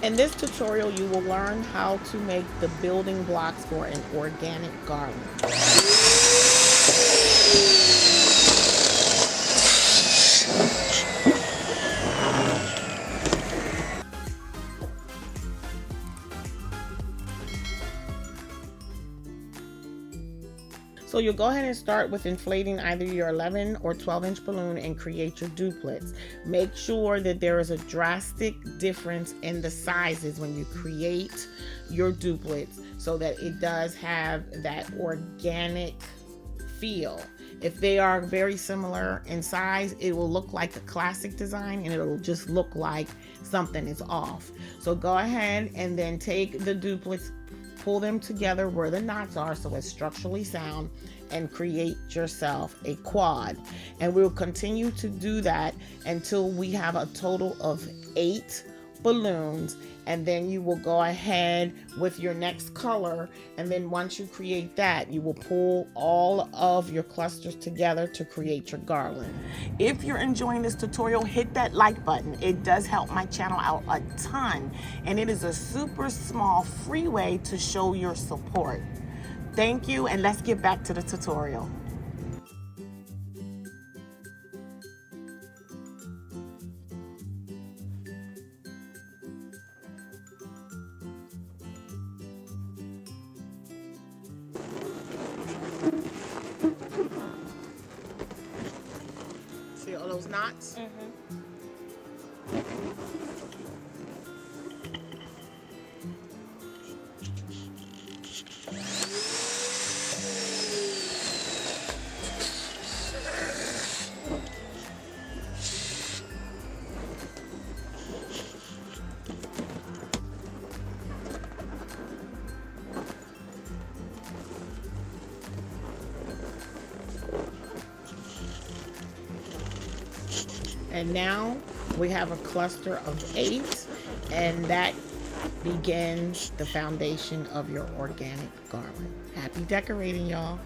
In this tutorial, you will learn how to make the building blocks for an organic garland. So you'll go ahead and start with inflating either your 11 or 12-inch balloon and create your duplets. Make sure that there is a drastic difference in the sizes when you create your duplets so that it does have that organic feel. If they are very similar in size, it will look like a classic design and it'll just look like something is off. So go ahead and then take the duplets, pull them together where the knots are so it's structurally sound, and create yourself a quad. And we'll continue to do that until we have a total of 8 balloons, and then you will go ahead with your next color, and then once you create that, you will pull all of your clusters together to create your garland. If you're enjoying this tutorial, hit that like button. It does help my channel out a ton, and it is a super small free way to show your support. Thank you, and let's get back to the tutorial. See all those knots? And now we have a cluster of 8, and that begins the foundation of your organic garland. Happy decorating, y'all.